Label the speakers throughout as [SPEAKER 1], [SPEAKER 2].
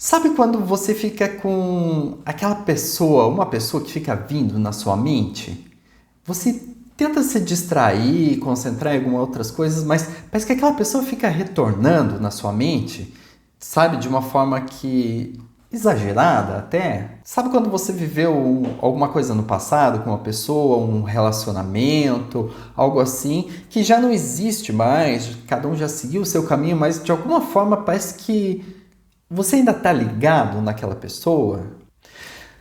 [SPEAKER 1] Sabe quando você fica com aquela pessoa, uma pessoa que fica vindo na sua mente? Você tenta se distrair, concentrar em algumas outras coisas, mas parece que aquela pessoa fica retornando na sua mente, sabe, de uma forma que exagerada até. Sabe quando você viveu alguma coisa no passado com uma pessoa, um relacionamento, algo assim, que já não existe mais, cada um já seguiu o seu caminho, mas de alguma forma parece que você ainda está ligado naquela pessoa?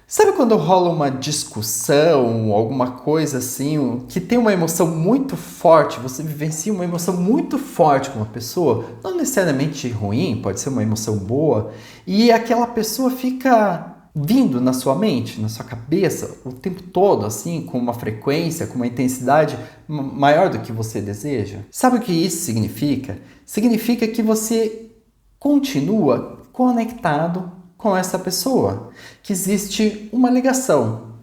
[SPEAKER 1] Sabe quando rola uma discussão, alguma coisa assim, que tem uma emoção muito forte, você vivencia uma emoção muito forte com uma pessoa, não necessariamente ruim, pode ser uma emoção boa, e aquela pessoa fica vindo na sua mente, na sua cabeça, o tempo todo, assim, com uma frequência, com uma intensidade maior do que você deseja? Sabe o que isso significa? Significa que você continua conectado com essa pessoa, que existe uma ligação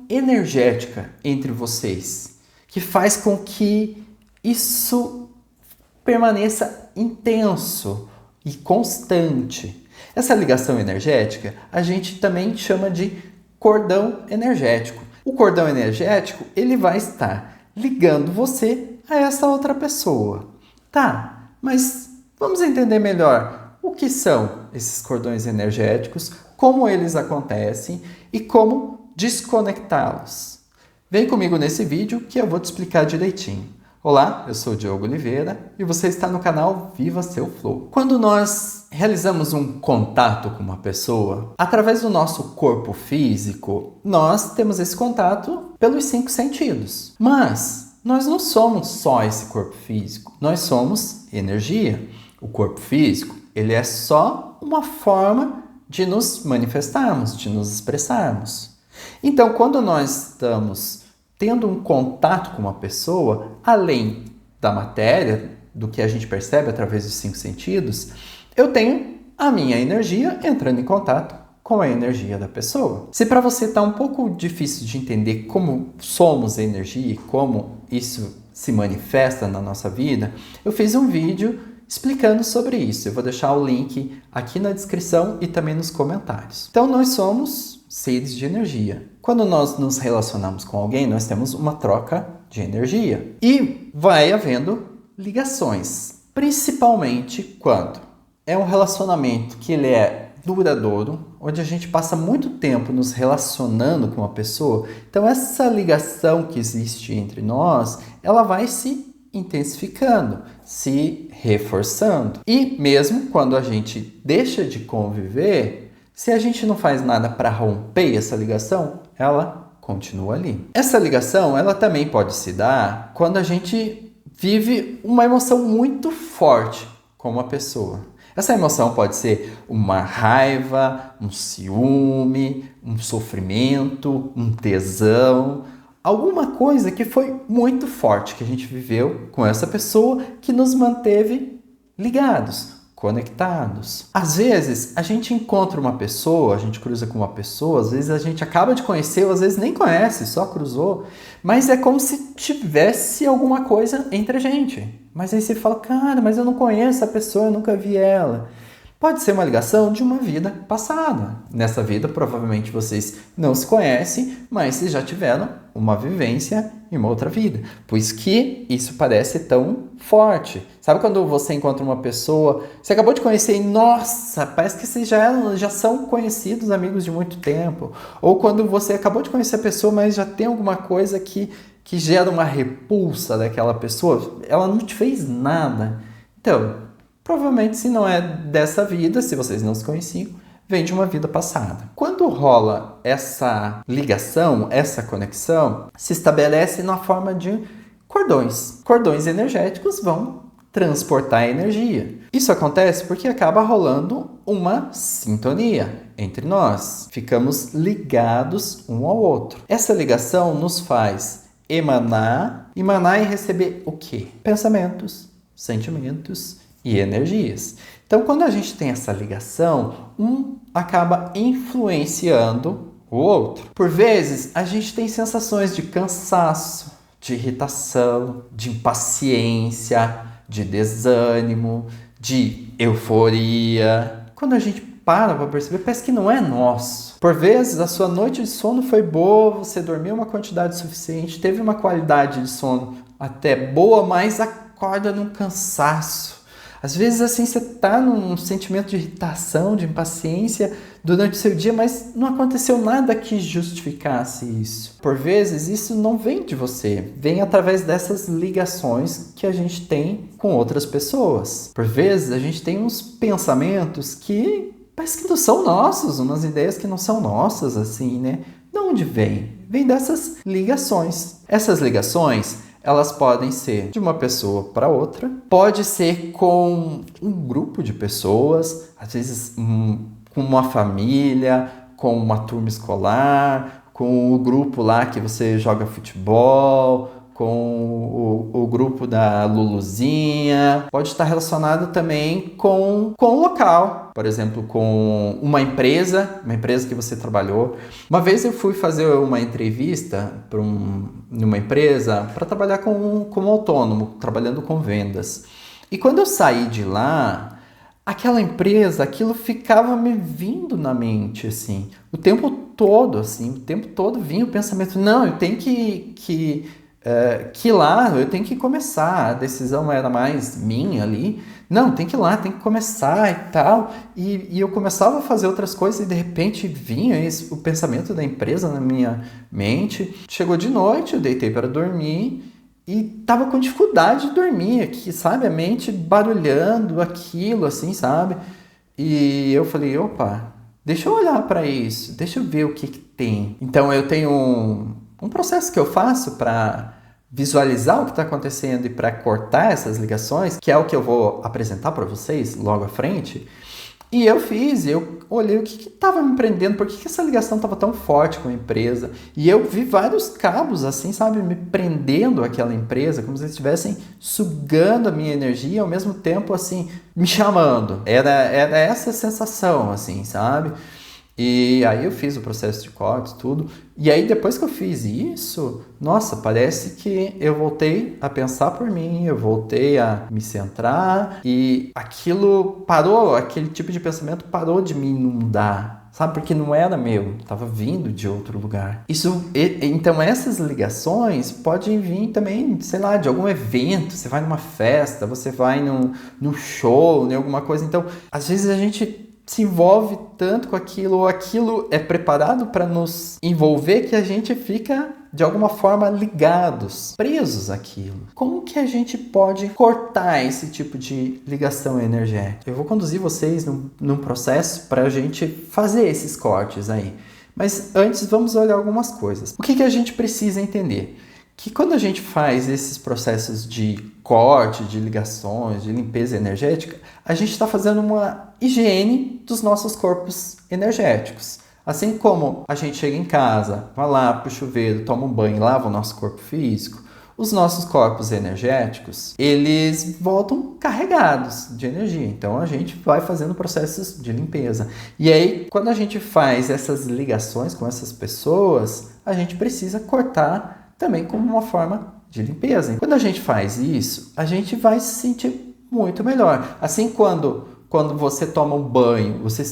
[SPEAKER 1] energética entre vocês, que faz com que isso permaneça intenso e constante. Essa ligação energética a gente também chama de cordão energético. O cordão energético ele vai estar ligando você a essa outra pessoa. Tá, mas vamos entender melhor o que são esses cordões energéticos, como eles acontecem e como desconectá-los. Vem comigo nesse vídeo que eu vou te explicar direitinho. Olá, eu sou o Diogo Oliveira e você está no canal Viva Seu Flow. Quando nós realizamos um contato com uma pessoa, através do nosso corpo físico, nós temos esse contato pelos 5 sentidos. Mas nós não somos só esse corpo físico, nós somos energia. O corpo físico, ele é só uma forma de nos manifestarmos, de nos expressarmos. Então, quando nós estamos tendo um contato com uma pessoa, além da matéria, do que a gente percebe através dos 5 sentidos, eu tenho a minha energia entrando em contato com a energia da pessoa. Se para você está um pouco difícil de entender como somos energia e como isso se manifesta na nossa vida, eu fiz um vídeo explicando sobre isso. Eu vou deixar o link aqui na descrição e também nos comentários. Então, nós somos seres de energia. Quando nós nos relacionamos com alguém, nós temos uma troca de energia. E vai havendo ligações, principalmente quando é um relacionamento que ele é duradouro, onde a gente passa muito tempo nos relacionando com uma pessoa. Então, essa ligação que existe entre nós, ela vai se intensificando, se reforçando. E mesmo quando a gente deixa de conviver, se a gente não faz nada para romper essa ligação, ela continua ali. Essa ligação, ela também pode se dar quando a gente vive uma emoção muito forte com uma pessoa. Essa emoção pode ser uma raiva, um ciúme, um sofrimento, um tesão, alguma coisa que foi muito forte que a gente viveu com essa pessoa que nos manteve ligados, conectados. Às vezes a gente encontra uma pessoa, a gente cruza com uma pessoa, às vezes a gente acaba de conhecer, ou às vezes nem conhece, só cruzou, mas é como se tivesse alguma coisa entre a gente. Mas aí você fala, cara, mas eu não conheço a pessoa, eu nunca vi ela. Pode ser uma ligação de uma vida passada. Nessa vida, provavelmente vocês não se conhecem, mas vocês já tiveram uma vivência em uma outra vida. Por isso que isso parece tão forte. Sabe quando você encontra uma pessoa, você acabou de conhecer e, nossa, parece que vocês já são conhecidos, amigos de muito tempo. Ou quando você acabou de conhecer a pessoa, mas já tem alguma coisa que gera uma repulsa daquela pessoa. Ela não te fez nada. Então, provavelmente, se não é dessa vida, se vocês não se conheciam, vem de uma vida passada. Quando rola essa ligação, essa conexão, se estabelece na forma de cordões. Cordões energéticos vão transportar energia. Isso acontece porque acaba rolando uma sintonia entre nós. Ficamos ligados um ao outro. Essa ligação nos faz emanar e receber o quê? Pensamentos, sentimentos e energias. Então, quando a gente tem essa ligação, um acaba influenciando o outro. Por vezes, a gente tem sensações de cansaço, de irritação, de impaciência, de desânimo, de euforia. Quando a gente para pra perceber, parece que não é nosso. Por vezes, a sua noite de sono foi boa, você dormiu uma quantidade suficiente, teve uma qualidade de sono até boa, mas acorda num cansaço. Às vezes, assim, você tá num sentimento de irritação, de impaciência durante o seu dia, mas não aconteceu nada que justificasse isso. Por vezes, isso não vem de você, vem através dessas ligações que a gente tem com outras pessoas. Por vezes, a gente tem uns pensamentos que parece que não são nossos, umas ideias que não são nossas, assim, né? De onde vem? Vem dessas ligações. Essas ligações, elas podem ser de uma pessoa para outra, pode ser com um grupo de pessoas, às vezes com uma família, com uma turma escolar, com o grupo lá que você joga futebol, com o grupo da Luluzinha. Pode estar relacionado também com o local, por exemplo, com uma empresa que você trabalhou. Uma vez eu fui fazer uma entrevista numa empresa para trabalhar como autônomo, trabalhando com vendas. E quando eu saí de lá, aquela empresa, aquilo ficava me vindo na mente, assim, o tempo todo vinha o pensamento, não, eu tenho que ir lá, eu tenho que começar, a decisão era mais minha ali, não, tem que ir lá, tem que começar e tal, e eu começava a fazer outras coisas e de repente vinha o pensamento da empresa na minha mente. Chegou de noite, eu deitei para dormir e tava com dificuldade de dormir aqui, sabe, a mente barulhando aquilo, assim, sabe, e eu falei, opa, deixa eu olhar para isso, deixa eu ver o que tem. Então eu tenho um processo que eu faço para visualizar o que está acontecendo e para cortar essas ligações, que é o que eu vou apresentar para vocês logo à frente. E eu olhei o que estava me prendendo, por que essa ligação estava tão forte com a empresa. E eu vi vários cabos, assim, sabe, me prendendo àquela empresa, como se eles estivessem sugando a minha energia e ao mesmo tempo, assim, me chamando. Era essa sensação, assim, sabe? E aí eu fiz o processo de corte, tudo. E aí depois que eu fiz isso, nossa, parece que eu voltei a pensar por mim, eu voltei a me centrar e aquilo parou, aquele tipo de pensamento parou de me inundar, sabe? Porque não era meu, estava vindo de outro lugar. Então essas ligações podem vir também, sei lá, de algum evento, você vai numa festa, você vai num show, em alguma coisa. Então, às vezes a gente se envolve tanto com aquilo, ou aquilo é preparado para nos envolver que a gente fica, de alguma forma, ligados, presos àquilo. Como que a gente pode cortar esse tipo de ligação energética? Eu vou conduzir vocês num processo para a gente fazer esses cortes aí. Mas antes, vamos olhar algumas coisas. O que a gente precisa entender? Que quando a gente faz esses processos de corte, de ligações, de limpeza energética, a gente está fazendo uma higiene dos nossos corpos energéticos. Assim como a gente chega em casa, vai lá para o chuveiro, toma um banho, lava o nosso corpo físico, os nossos corpos energéticos, eles voltam carregados de energia. Então, a gente vai fazendo processos de limpeza. E aí, quando a gente faz essas ligações com essas pessoas, a gente precisa cortar também como uma forma de limpeza. Quando a gente faz isso, a gente vai se sentir muito melhor. Assim, quando você toma um banho, você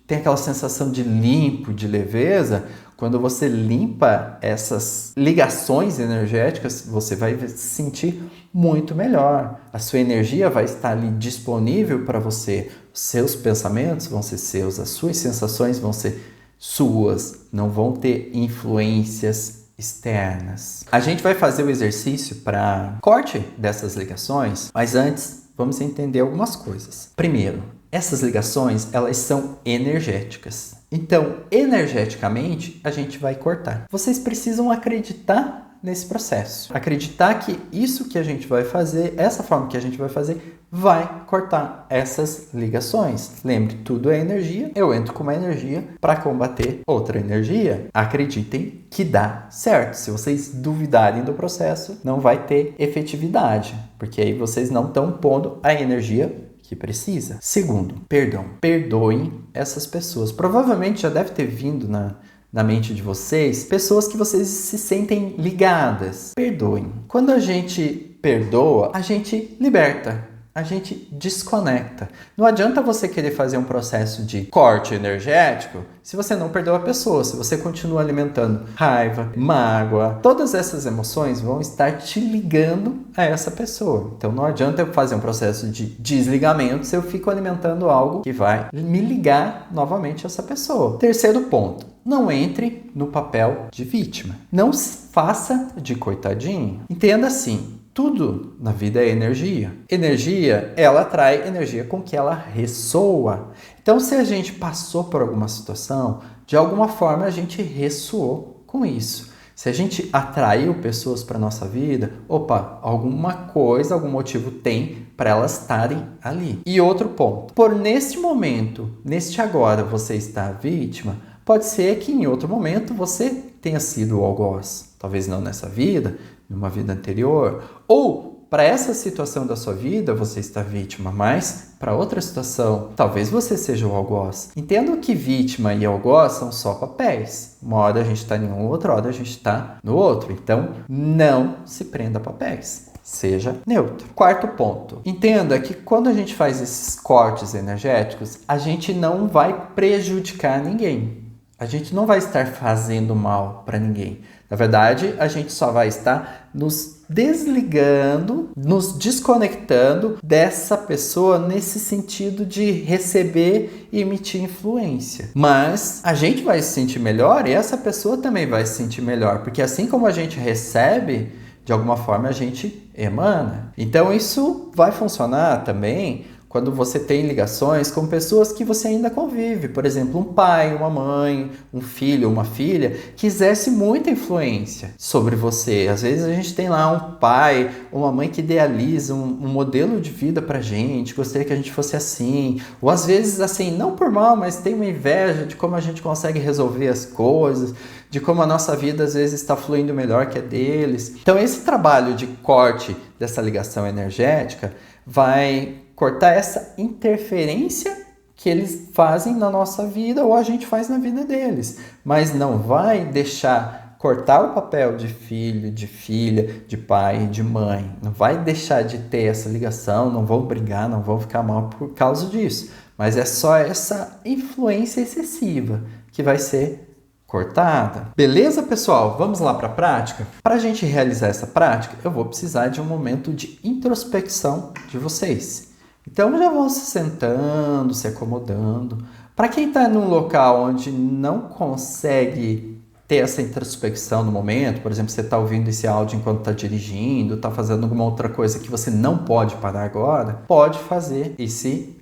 [SPEAKER 1] tem aquela sensação de limpo, de leveza. Quando você limpa essas ligações energéticas, você vai se sentir muito melhor. A sua energia vai estar ali disponível para você. Os seus pensamentos vão ser seus, as suas sensações vão ser suas, não vão ter influências externas. A gente vai fazer o exercício para corte dessas ligações, mas antes vamos entender algumas coisas. Primeiro, essas ligações, elas são energéticas. Então, energeticamente, a gente vai cortar. Vocês precisam acreditar nesse processo. Acreditar que isso que a gente vai fazer, essa forma que a gente vai fazer, vai cortar essas ligações. Lembre, tudo é energia. Eu entro com uma energia para combater outra energia. Acreditem que dá certo. Se vocês duvidarem do processo, não vai ter efetividade, porque aí vocês não estão pondo a energia que precisa. Segundo, perdão. Perdoem essas pessoas. Provavelmente já deve ter vindo na mente de vocês pessoas que vocês se sentem ligadas. Perdoem. Quando a gente perdoa, a gente liberta. a gente desconecta. Não adianta você querer fazer um processo de corte energético se você não perdeu a pessoa, se você continua alimentando raiva, mágoa. Todas essas emoções vão estar te ligando a essa pessoa. Então não adianta eu fazer um processo de desligamento se eu fico alimentando algo que vai me ligar novamente a essa pessoa. Terceiro ponto. Não entre no papel de vítima. Não se faça de coitadinho. Entenda assim. Tudo na vida é energia. Energia, ela atrai energia com que ela ressoa. Então, se a gente passou por alguma situação, de alguma forma a gente ressoou com isso. Se a gente atraiu pessoas para a nossa vida, alguma coisa, algum motivo tem para elas estarem ali. E outro ponto, por neste momento, neste agora, você está vítima, pode ser que em outro momento você tenha sido o algoz. Talvez não nessa vida, numa vida anterior, ou para essa situação da sua vida você está vítima, mas para outra situação, talvez você seja o algoz. Entendo que vítima e algoz são só papéis. Uma hora a gente está em um, outra hora a gente está no outro. Então, não se prenda a papéis. Seja neutro. Quarto ponto. Entenda que quando a gente faz esses cortes energéticos, a gente não vai prejudicar ninguém. A gente não vai estar fazendo mal para ninguém. Na verdade, a gente só vai estar nos desligando, nos desconectando dessa pessoa nesse sentido de receber e emitir influência. Mas a gente vai se sentir melhor e essa pessoa também vai se sentir melhor, porque assim como a gente recebe, de alguma forma a gente emana. Então isso vai funcionar também quando você tem ligações com pessoas que você ainda convive. Por exemplo, um pai, uma mãe, um filho, uma filha, que exerce muita influência sobre você. Às vezes a gente tem lá um pai, uma mãe que idealiza um modelo de vida pra gente, gostaria que a gente fosse assim. Ou às vezes, assim, não por mal, mas tem uma inveja de como a gente consegue resolver as coisas, de como a nossa vida às vezes está fluindo melhor que a deles. Então esse trabalho de corte dessa ligação energética vai cortar essa interferência que eles fazem na nossa vida ou a gente faz na vida deles. Mas não vai deixar cortar o papel de filho, de filha, de pai, de mãe. Não vai deixar de ter essa ligação, não vão brigar, não vão ficar mal por causa disso. Mas é só essa influência excessiva que vai ser cortada. Beleza, pessoal? Vamos lá para a prática? Para a gente realizar essa prática, eu vou precisar de um momento de introspecção de vocês. Então já vão se sentando, se acomodando. Para quem está num local onde não consegue ter essa introspecção no momento, por exemplo, você está ouvindo esse áudio enquanto está dirigindo, está fazendo alguma outra coisa que você não pode parar agora, pode fazer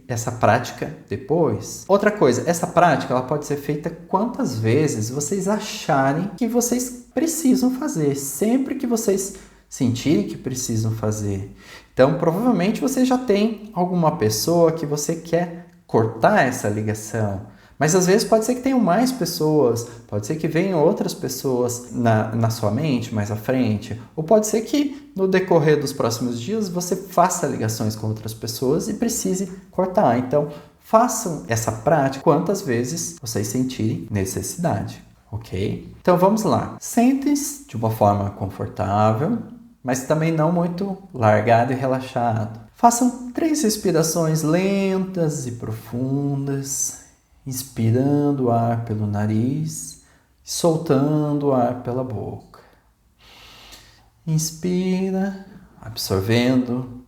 [SPEAKER 1] essa prática depois. Outra coisa, essa prática ela pode ser feita quantas vezes vocês acharem que vocês precisam fazer, sempre que vocês sentirem que precisam fazer. Então, provavelmente você já tem alguma pessoa que você quer cortar essa ligação. Mas às vezes pode ser que tenham mais pessoas, pode ser que venham outras pessoas na sua mente mais à frente, ou pode ser que no decorrer dos próximos dias você faça ligações com outras pessoas e precise cortar. Então, façam essa prática quantas vezes vocês sentirem necessidade, ok? Então vamos lá. Sentem-se de uma forma confortável, mas também não muito largado e relaxado. Façam 3 respirações lentas e profundas, inspirando o ar pelo nariz, soltando o ar pela boca. Inspira, absorvendo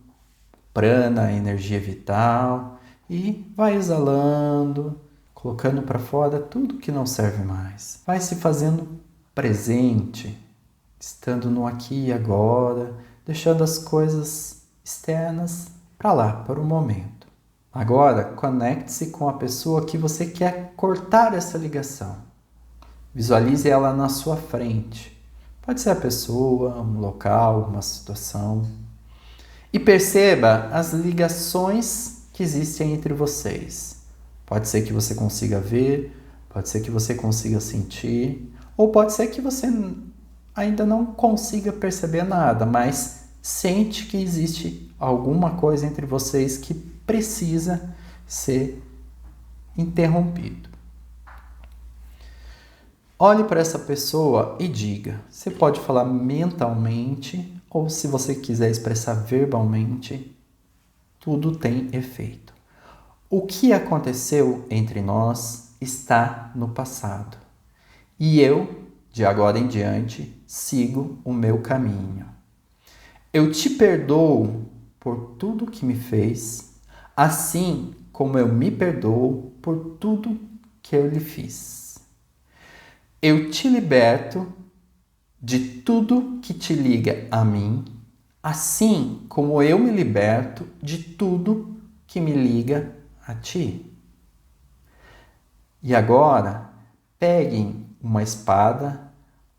[SPEAKER 1] prana, a energia vital, e vai exalando, colocando para fora tudo que não serve mais. Vai se fazendo presente, estando no aqui e agora, deixando as coisas externas para lá, para o momento. Agora, conecte-se com a pessoa que você quer cortar essa ligação. Visualize ela na sua frente. Pode ser a pessoa, um local, uma situação. E perceba as ligações que existem entre vocês. Pode ser que você consiga ver, pode ser que você consiga sentir, ou pode ser que você ainda não consiga perceber nada, mas sente que existe alguma coisa entre vocês que precisa ser interrompido. Olhe para essa pessoa e diga. Você pode falar mentalmente ou, se você quiser expressar verbalmente, tudo tem efeito. O que aconteceu entre nós está no passado. E eu, de agora em diante, sigo o meu caminho. Eu te perdoo por tudo que me fez, assim como eu me perdoo por tudo que eu lhe fiz. Eu te liberto de tudo que te liga a mim, assim como eu me liberto de tudo que me liga a ti. E agora, peguem uma espada,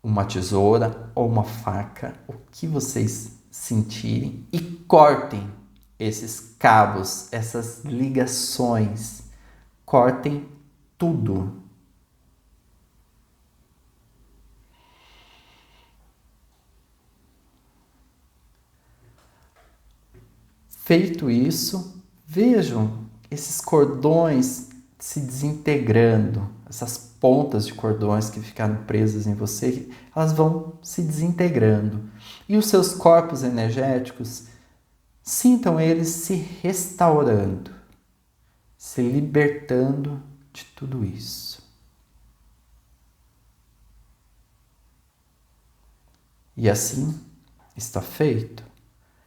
[SPEAKER 1] uma tesoura ou uma faca, o que vocês sentirem, e cortem esses cabos, essas ligações. Cortem tudo. Feito isso, vejam esses cordões se desintegrando, essas pontas de cordões que ficaram presas em você, elas vão se desintegrando. E os seus corpos energéticos, sintam eles se restaurando, se libertando de tudo isso. E assim está feito.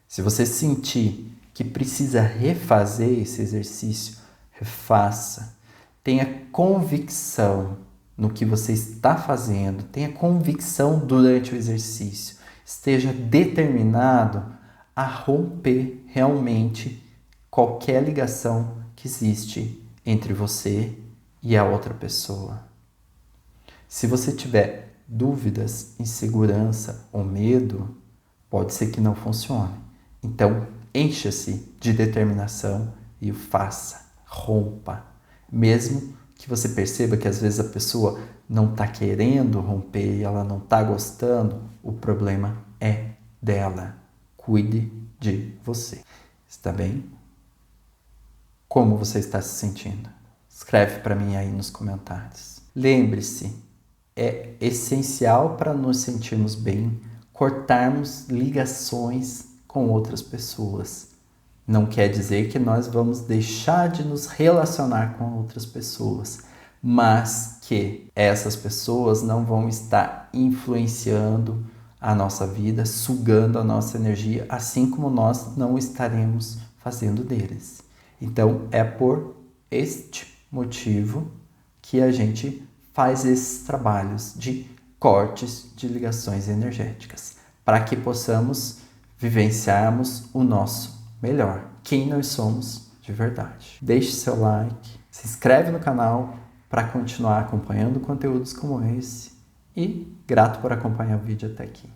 [SPEAKER 1] Se você sentir que precisa refazer esse exercício, refaça. Tenha convicção no que você está fazendo, tenha convicção durante o exercício. Esteja determinado a romper realmente qualquer ligação que existe entre você e a outra pessoa. Se você tiver dúvidas, insegurança ou medo, pode ser que não funcione. Então, encha-se de determinação e o faça, rompa. Mesmo que você perceba que às vezes a pessoa não está querendo romper e ela não está gostando, o problema é dela. Cuide de você. Está bem? Como você está se sentindo? Escreve para mim aí nos comentários. Lembre-se, é essencial para nos sentirmos bem cortarmos ligações com outras pessoas. Não quer dizer que nós vamos deixar de nos relacionar com outras pessoas, mas que essas pessoas não vão estar influenciando a nossa vida, sugando a nossa energia, assim como nós não estaremos fazendo deles. Então, é por este motivo que a gente faz esses trabalhos de cortes de ligações energéticas, para que possamos vivenciarmos o nosso melhor, quem nós somos de verdade. Deixe seu like, se inscreve no canal para continuar acompanhando conteúdos como esse e grato por acompanhar o vídeo até aqui.